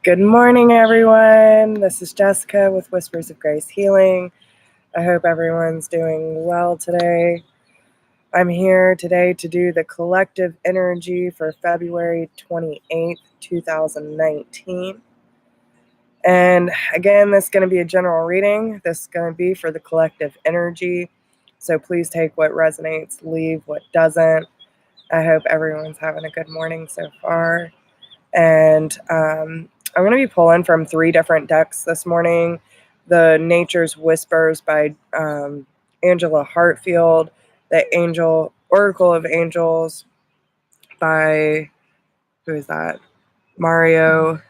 Good morning, everyone. This is Jessica with Whispers of Grace Healing. I hope everyone's doing well today. I'm here today to do the collective energy for February 28th, 2019. And again, this is going to be a general reading. This is going to be for the collective energy. So please take what resonates, leave what doesn't. I hope everyone's having a good morning so far. And I'm going to be pulling from 3 different decks this morning. The Nature's Whispers by Angela Hartfield, the Oracle of Angels by, who is that? Mario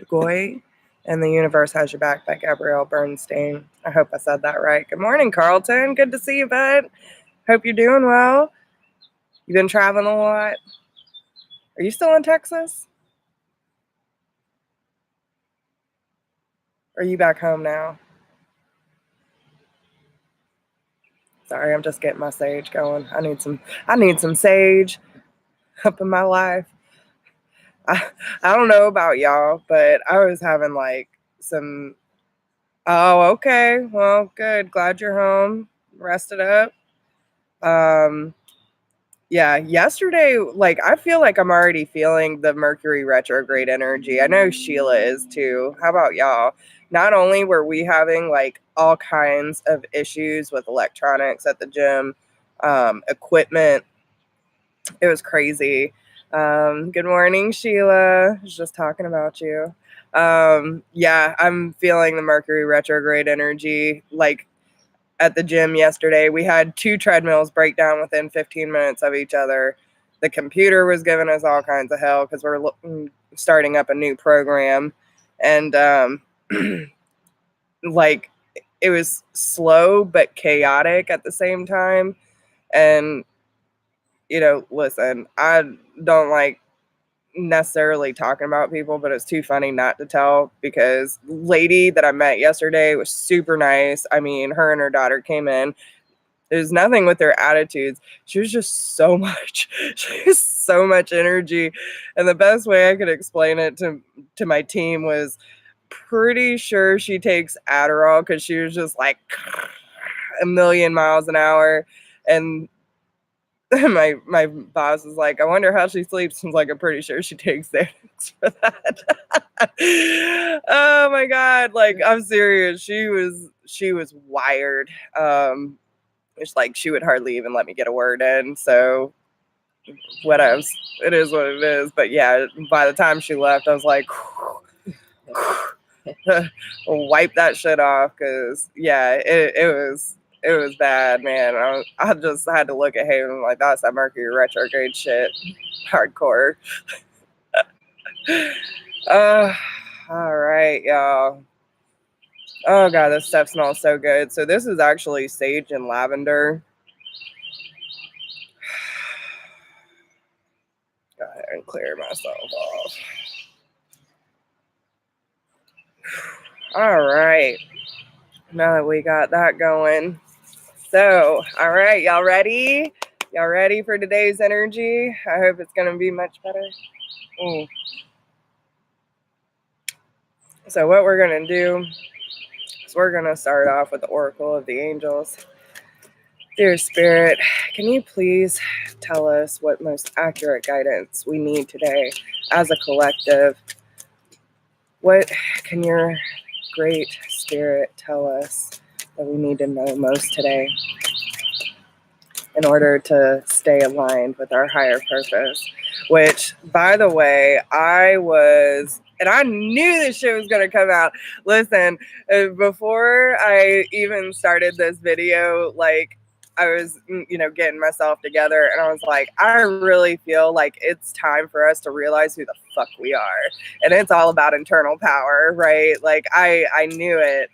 DeGoy, and The Universe Has Your Back by Gabrielle Bernstein. I hope I said that right. Good morning, Carlton. Good to see you, bud. Hope you're doing well. You've been traveling a lot. Are you still in Texas? Or are you back home now? Sorry, I'm just getting my sage going. I need some sage up in my life. I don't know about y'all, but I was having like some. Oh, okay. Well, good. Glad you're home. Rested up. Yeah, yesterday, like, I feel like I'm already feeling the Mercury retrograde energy. I know Sheila is too. How about y'all? Not only were we having like all kinds of issues with electronics at the gym, equipment, it was crazy. Good morning, Sheila. I was just talking about you. Yeah, I'm feeling the Mercury retrograde energy. Like, at the gym yesterday, we had 2 treadmills break down within 15 minutes of each other. The computer was giving us all kinds of hell because we're starting up a new program. And like, it was slow but chaotic at the same time. And, listen, I don't like necessarily talking about people, but it's too funny not to tell, because lady that I met yesterday was super nice. I mean, her and her daughter came in. There's nothing with their attitudes. She was just so much, she has so much energy. And the best way I could explain it to my team was, pretty sure she takes Adderall, because she was just like a million miles an hour. And my boss was like, I wonder how she sleeps. I was like, I'm pretty sure she takes Xanax for that. Oh my God. Like, I'm serious. She was wired. It's like she would hardly even let me get a word in. So what else? It is what it is. But yeah, by the time she left, I was like, wipe that shit off. Cause yeah, it was bad, man. I just had to look at him and like, that's that Mercury retrograde shit. Hardcore. All right, y'all. Oh God, this stuff smells so good. So this is actually sage and lavender. Go ahead and clear myself off. All right. Now that we got that going. So, all right, y'all ready? Y'all ready for today's energy? I hope it's going to be much better. So what we're going to do is we're going to start off with the Oracle of the Angels. Dear Spirit, can you please tell us what most accurate guidance we need today as a collective? What can your great Spirit tell us that we need to know most today in order to stay aligned with our higher purpose? Which, by the way, and I knew this shit was going to come out. Listen, before I even started this video, like, I was, getting myself together, and I was like, I really feel like it's time for us to realize who the fuck we are. And it's all about internal power, right? Like, I knew it.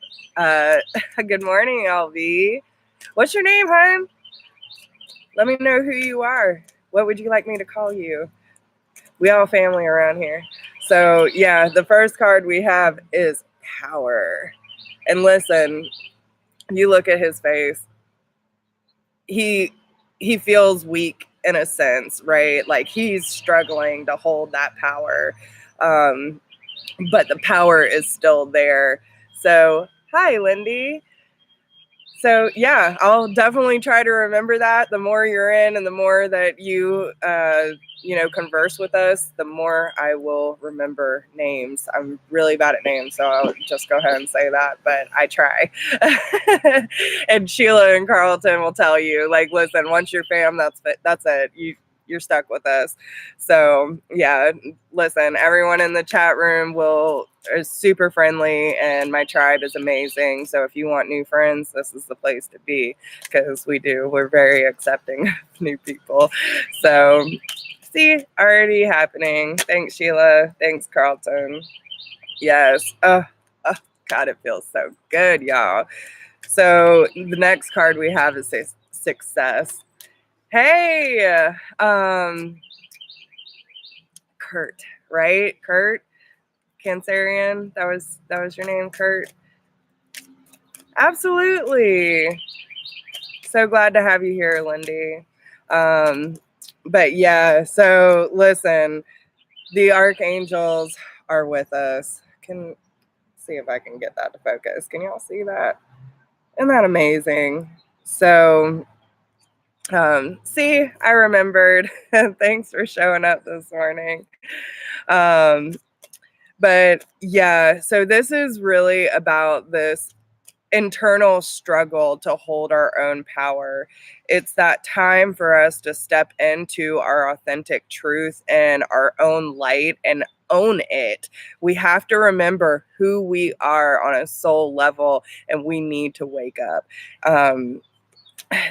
Good morning, LV. What's your name, hon? Let me know who you are. What would you like me to call you? We all family around here. So yeah, the first card we have is power. And listen, you look at his face. He feels weak in a sense, right? Like, he's struggling to hold that power. but the power is still there. So, hi, Lindy. So yeah, I'll definitely try to remember that. The more you're in and the more that you, converse with us, the more I will remember names. I'm really bad at names, so I'll just go ahead and say that, but I try. And Sheila and Carlton will tell you, like, listen, once you're fam, that's it. You're stuck with us. So yeah, listen, everyone in the chat room is super friendly, and my tribe is amazing. So if you want new friends, this is the place to be, because we're very accepting of new people. So see, already happening. Thanks, Sheila. Thanks, Carlton. Yes. Oh, God, it feels so good, y'all. So the next card we have is success. Hey, Kurt, right? Kurt, Cancerian. That was your name, Kurt. Absolutely. So glad to have you here, Lindy. But yeah, so listen, the archangels are with us. Can see if I can get that to focus. Can y'all see that? Isn't that amazing? So see, I remembered. Thanks for showing up this morning. But yeah, so this is really about this internal struggle to hold our own power. It's that time for us to step into our authentic truth and our own light and own it. We have to remember who we are on a soul level, and we need to wake up.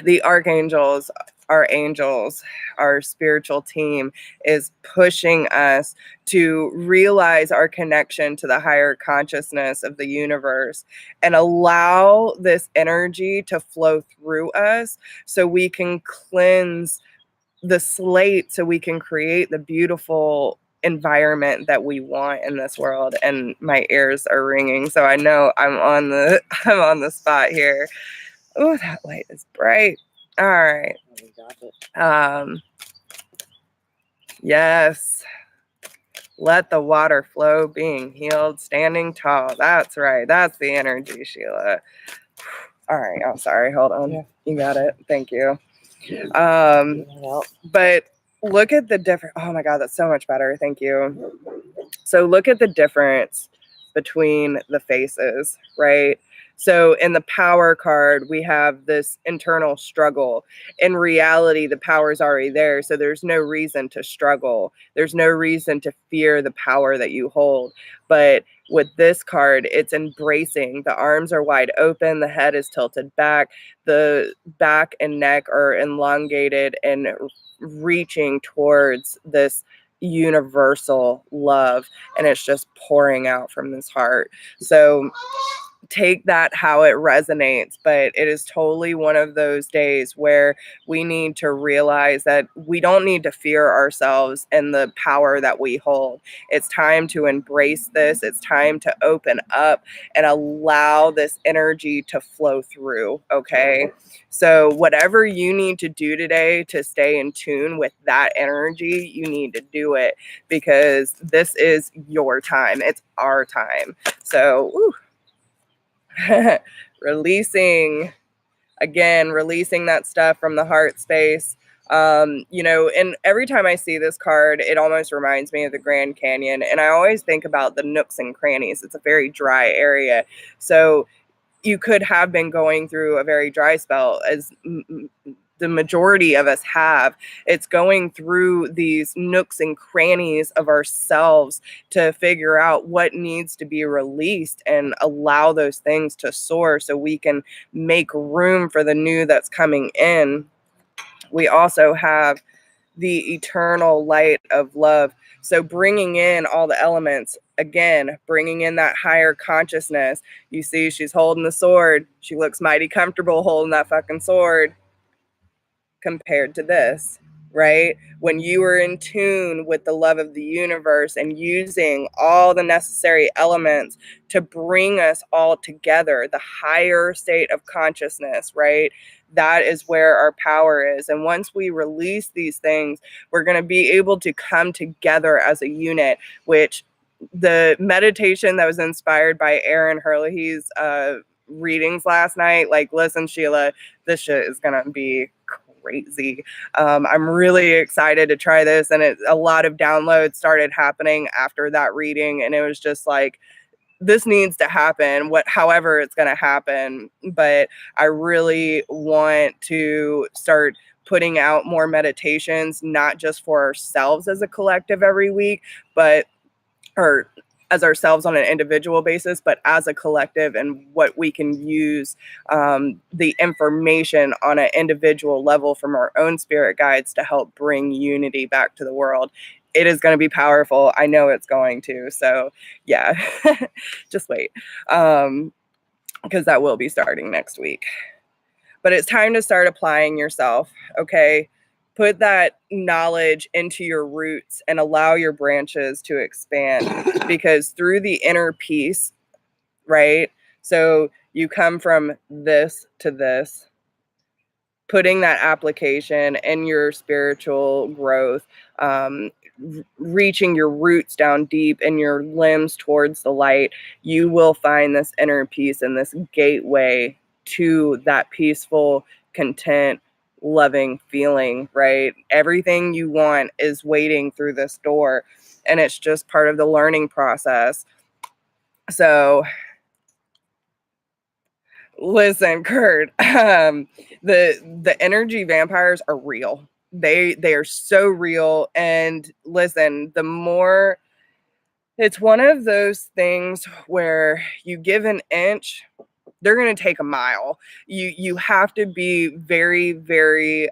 The archangels, our angels, our spiritual team is pushing us to realize our connection to the higher consciousness of the universe and allow this energy to flow through us so we can cleanse the slate, so we can create the beautiful environment that we want in this world. And my ears are ringing, so I know I'm on the spot here. Oh, that light is bright. All right. Yes. Let the water flow, being healed, standing tall. That's right. That's the energy, Sheila. All right. I'm sorry. Hold on. Yeah. You got it. Thank you. But look at the difference. Oh my God, that's so much better. Thank you. So look at the difference between the faces, right? So in the power card, we have this internal struggle. In reality, the power is already there. So there's no reason to struggle. There's no reason to fear the power that you hold. But with this card, it's embracing. The arms are wide open. The head is tilted back. The back and neck are elongated and reaching towards this universal love, and it's just pouring out from this heart. So take that how it resonates, but it is totally one of those days where we need to realize that we don't need to fear ourselves and the power that we hold. It's time to embrace this. It's time to open up and allow this energy to flow through, okay? So whatever you need to do today to stay in tune with that energy, you need to do it, because this is your time. It's our time. So, whew. Releasing that stuff from the heart space. And every time I see this card, it almost reminds me of the Grand Canyon, and I always think about the nooks and crannies. It's a very dry area, so you could have been going through a very dry spell, as the majority of us have. It's going through these nooks and crannies of ourselves to figure out what needs to be released and allow those things to soar so we can make room for the new that's coming in. We also have the eternal light of love. So bringing in all the elements, again, bringing in that higher consciousness. You see, she's holding the sword. She looks mighty comfortable holding that fucking sword compared to this, right? When you are in tune with the love of the universe and using all the necessary elements to bring us all together, the higher state of consciousness, right? That is where our power is. And once we release these things, we're going to be able to come together as a unit, which the meditation that was inspired by Aaron Hurley's readings last night, like, listen, Sheila, this shit is gonna be crazy. I'm really excited to try this, and a lot of downloads started happening after that reading, and it was just like, this needs to happen, however it's going to happen. But I really want to start putting out more meditations, not just for ourselves as a collective every week, but or as ourselves on an individual basis, but as a collective, and what we can use the information on an individual level from our own spirit guides to help bring unity back to the world. It is going to be powerful. I know it's going to. So yeah, just wait, because that will be starting next week. But it's time to start applying yourself, okay? Put that knowledge into your roots and allow your branches to expand, because through the inner peace, right? So you come from this to this, putting that application in your spiritual growth, reaching your roots down deep and your limbs towards the light, you will find this inner peace and this gateway to that peaceful, content, loving feeling, right? Everything you want is waiting through this door, and it's just part of the learning process. So listen, Kurt, the energy vampires are real. They are so real. And listen, the more, it's one of those things where you give an inch, they're going to take a mile. You have to be very, very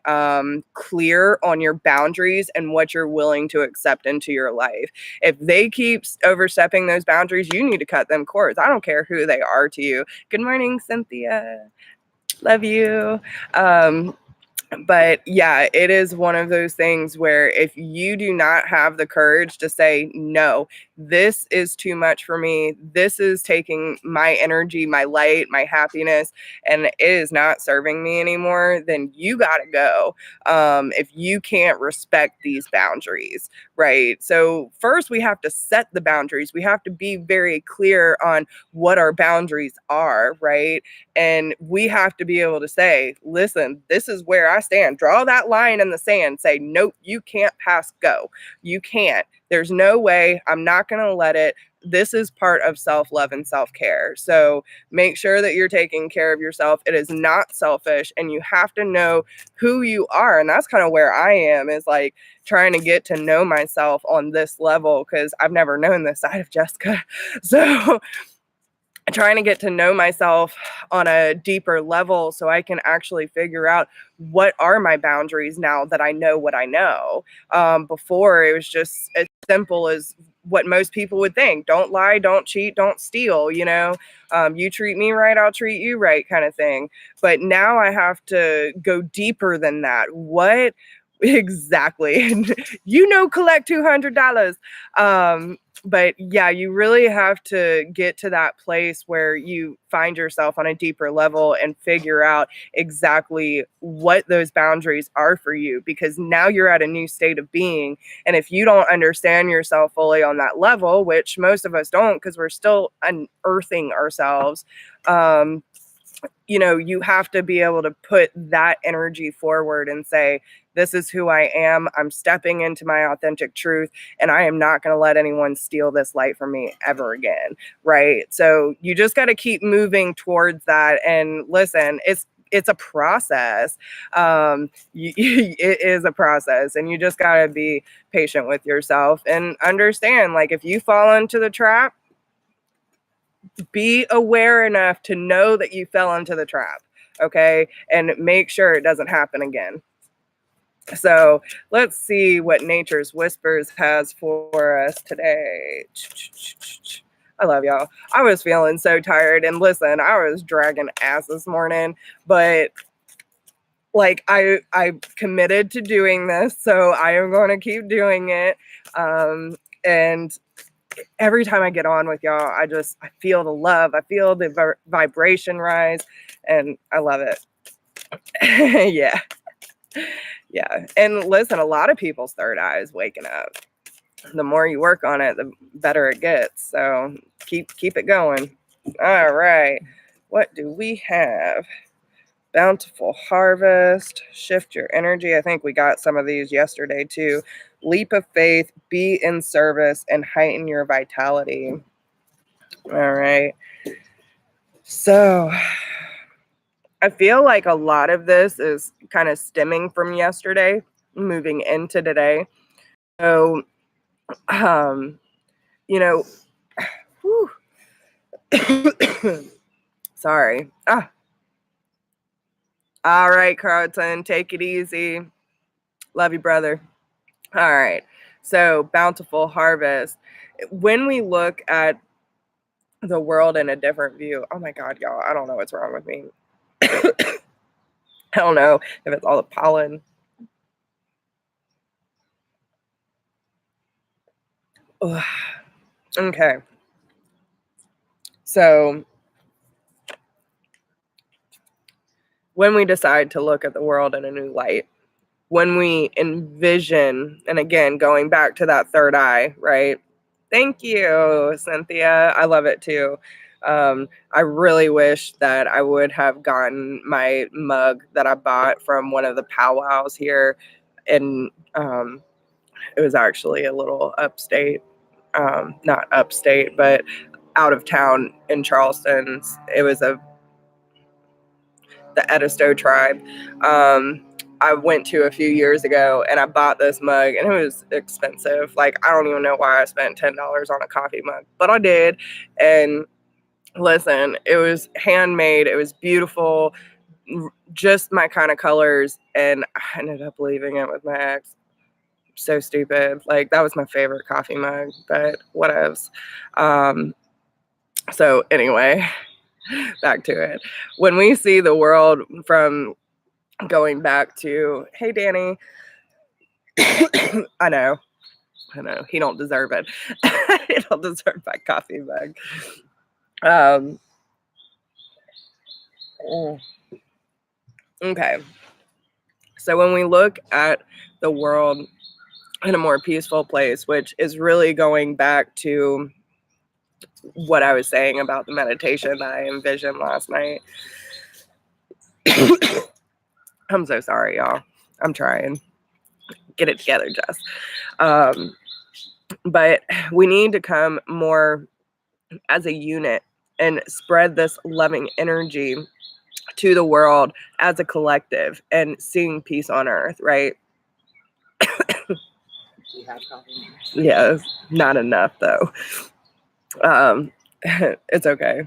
clear on your boundaries and what you're willing to accept into your life. If they keep overstepping those boundaries, you need to cut them cords. I don't care who they are to you. Good morning, Cynthia. Love you. But yeah, it is one of those things where if you do not have the courage to say, no, this is too much for me, this is taking my energy, my light, my happiness, and it is not serving me anymore, then you got to go. If you can't respect these boundaries, right? So first we have to set the boundaries. We have to be very clear on what our boundaries are, right? And we have to be able to say, listen, this is where I stand. Draw that line in the sand. Say, nope, you can't pass go. You can't. There's no way. I'm not going to let it. This is part of self-love and self-care. So make sure that you're taking care of yourself. It is not selfish, and you have to know who you are. And that's kind of where I am, is like trying to get to know myself on this level, because I've never known this side of Jessica. So trying to get to know myself on a deeper level so I can actually figure out what are my boundaries now that I know what I know. Before, it was just as simple as what most people would think. Don't lie, don't cheat, don't steal, you treat me right, I'll treat you right, kind of thing. But now I have to go deeper than that. What exactly? Collect $200. But yeah, you really have to get to that place where you find yourself on a deeper level and figure out exactly what those boundaries are for you, because now you're at a new state of being. And if you don't understand yourself fully on that level, which most of us don't, because we're still unearthing ourselves, you have to be able to put that energy forward and say, this is who I am. I'm stepping into my authentic truth, and I am not going to let anyone steal this light from me ever again. Right. So you just got to keep moving towards that. And listen, it's a process. It is a process, and you just got to be patient with yourself and understand, like, if you fall into the trap, be aware enough to know that you fell into the trap, okay? And make sure it doesn't happen again. So let's see what Nature's Whispers has for us today. I love y'all. I was feeling so tired, and listen, I was dragging ass this morning, but like I committed to doing this, so I am going to keep doing it. And every time I get on with y'all, I feel the love. I feel the vibration rise, and I love it. Yeah. Yeah. And listen, a lot of people's third eye is waking up. the more you work on it, the better it gets. So keep it going. All right. What do we have? Bountiful harvest, shift your energy. I think we got some of these yesterday too. Leap of faith, be in service, and heighten your vitality. All right. So I feel like a lot of this is kind of stemming from yesterday, moving into today. So, you know, whew. Sorry. All right, Carlton, take it easy. Love you, brother. All right. So, bountiful harvest. When we look at the world in a different view, oh my God, y'all, I don't know what's wrong with me. I don't know if it's all the pollen. Ugh. Okay. So, when we decide to look at the world in a new light, when we envision, and again, going back to that third eye, right? Thank you, Cynthia. I love it too. I really wish that I would have gotten my mug that I bought from one of the powwows here. And it was actually a little upstate, not upstate, but out of town in Charleston. It was the Edisto tribe. I went to a few years ago and I bought this mug and it was expensive. Like, I don't even know why I spent $10 on a coffee mug, but I did. And listen, it was handmade. It was beautiful, just my kind of colors. And I ended up leaving it with my ex. So stupid. Like, that was my favorite coffee mug, but whatevs. So anyway, back to it. When we see the world from going back to, hey, Danny, I know, he don't deserve it. He don't deserve my coffee mug. Okay. So when we look at the world in a more peaceful place, which is really going back to what I was saying about the meditation that I envisioned last night. I'm so sorry, y'all. I'm trying. Get it together, Jess. But we need to come more as a unit and spread this loving energy to the world as a collective and seeing peace on earth, right? Yes, not enough though. It's okay.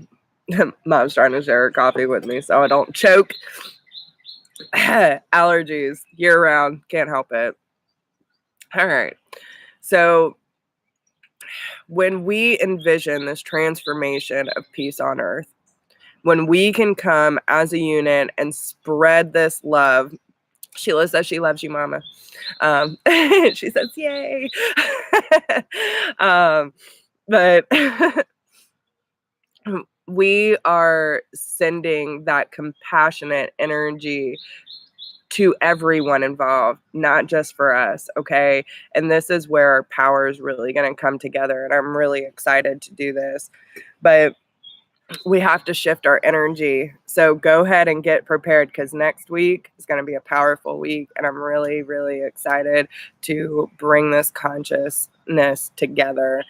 Mom's trying to share her coffee with me so I don't choke. Allergies year round, can't help it. All right. So when we envision this transformation of peace on earth, when we can come as a unit and spread this love, Sheila says she loves you, Mama. She says, yay. But we are sending that compassionate energy to everyone involved, not just for us, okay? And this is where our power is really going to come together, and I'm really excited to do this. But we have to shift our energy. So go ahead and get prepared, because next week is going to be a powerful week, and I'm really, really excited to bring this consciousness together.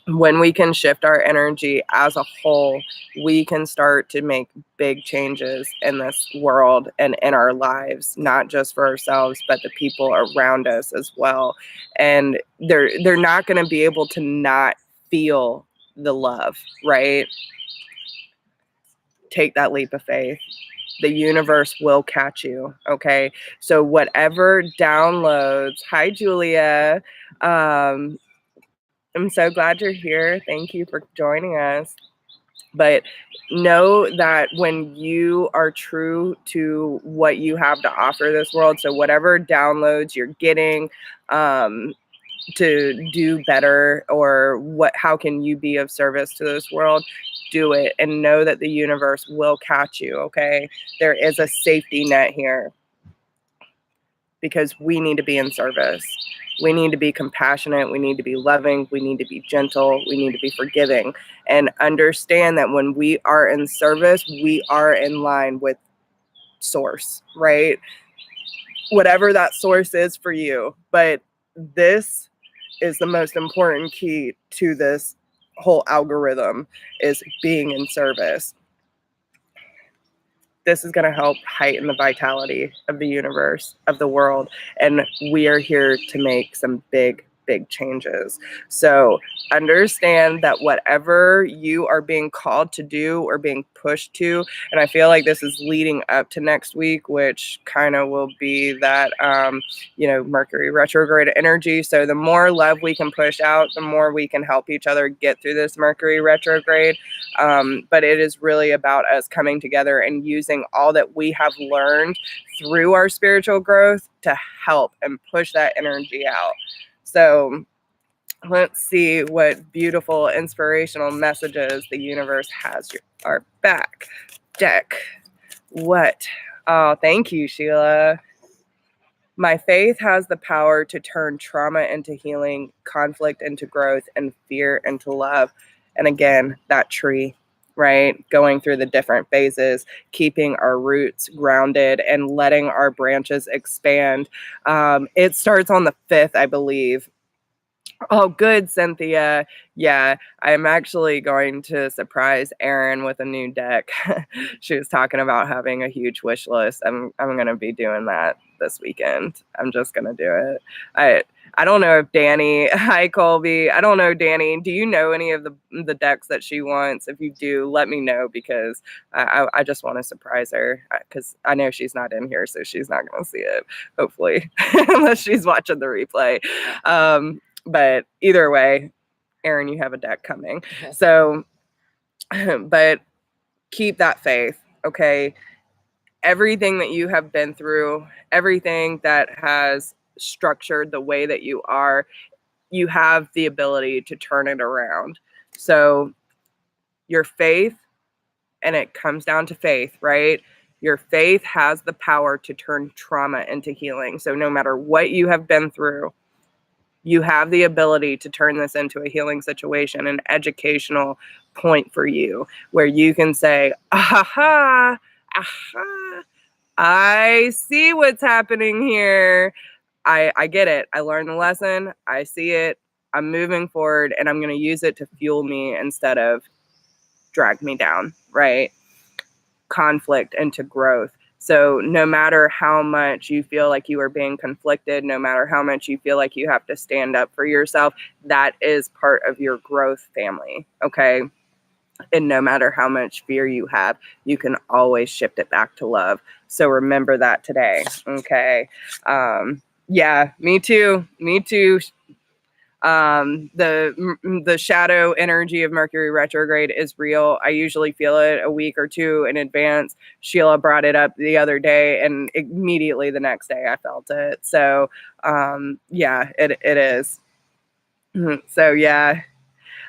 When we can shift our energy as a whole, we can start to make big changes in this world and in our lives, not just for ourselves, but the people around us as well. And they're not going to be able to not feel the love, right? Take that leap of faith. The universe will catch you, okay? So whatever downloads, hi, Julia. I'm so glad you're here. Thank you for joining us. But know that when you are true to what you have to offer this world, so whatever downloads you're getting to do better, or how can you be of service to this world, do it, and know that the universe will catch you, okay? There is a safety net here because we need to be in service. We need to be compassionate. We need to be loving. We need to be gentle. We need to be forgiving, and understand that when we are in service, we are in line with source, right? Whatever that source is for you. But this is the most important key to this whole algorithm, is being in service. This is going to help heighten the vitality of the universe, of the world. And we are here to make some big changes. So understand that whatever you are being called to do or being pushed to, and I feel like this is leading up to next week, which kind of will be that, Mercury retrograde energy. So the more love we can push out, the more we can help each other get through this Mercury retrograde. But it is really about us coming together and using all that we have learned through our spiritual growth to help and push that energy out. So let's see what beautiful inspirational messages the universe has. Our back deck. What? Oh, thank you, Sheila. My faith has the power to turn trauma into healing, conflict into growth, and fear into love. And again, that tree, right? Going through the different phases, keeping our roots grounded and letting our branches expand. It starts on the 5th, I believe. Oh, good, Cynthia. Yeah, I'm actually going to surprise Erin with a new deck. She was talking about having a huge wish list. I'm going to be doing that this weekend. I'm just going to do it. I don't know if Danny, hi Colby. I don't know, Danny. Do you know any of the decks that she wants? If you do, let me know, because I just want to surprise her, because I know she's not in here, so she's not going to see it, hopefully, unless she's watching the replay. But either way, Erin, you have a deck coming. So, but keep that faith, okay? Everything that you have been through, everything that has structured the way that you are, you have the ability to turn it around. So your faith, and it comes down to faith, right? Your faith has the power to turn trauma into healing. So no matter what you have been through, you have the ability to turn this into a healing situation, an educational point for you, where you can say, aha, I see what's happening here. I get it. I learned the lesson. I see it. I'm moving forward, and I'm going to use it to fuel me instead of drag me down, right? Conflict into growth. So no matter how much you feel like you are being conflicted, no matter how much you feel like you have to stand up for yourself, that is part of your growth family, okay? And no matter how much fear you have, you can always shift it back to love. So remember that today, okay? Yeah, me too. The shadow energy of Mercury retrograde is real. I usually feel it a week or two in advance. Sheila brought it up the other day, and immediately the next day I felt it. So yeah, it is. So yeah.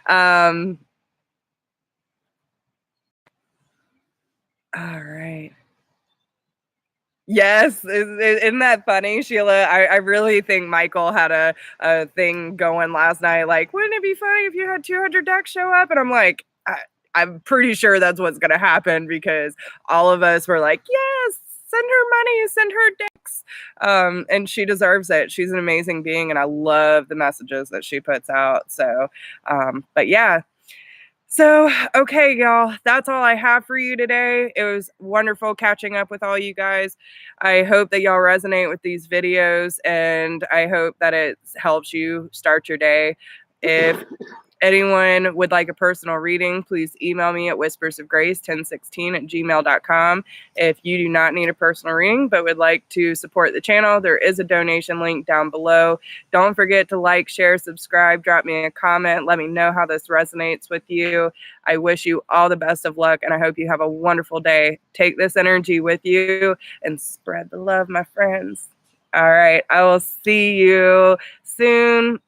All right. Yes, isn't that funny, Sheila? I really think Michael had a thing going last night, like, wouldn't it be funny if you had 200 decks show up? And I'm like, I'm pretty sure that's what's going to happen, because all of us were like, yes, send her money, send her decks. And she deserves it. She's an amazing being, and I love the messages that she puts out. So, but yeah. So, okay, y'all, that's all I have for you today. It was wonderful catching up with all you guys. I hope that y'all resonate with these videos, and I hope that it helps you start your day. If anyone would like a personal reading, please email me at whispersofgrace1016@gmail.com. If you do not need a personal reading but would like to support the channel, there is a donation link down below. Don't forget to like, share, subscribe, drop me a comment. Let me know how this resonates with you. I wish you all the best of luck, and I hope you have a wonderful day. Take this energy with you and spread the love, my friends. All right, I will see you soon.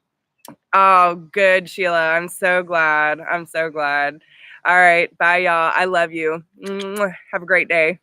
Oh, good, Sheila. I'm so glad. I'm so glad. All right. Bye, y'all. I love you. Have a great day.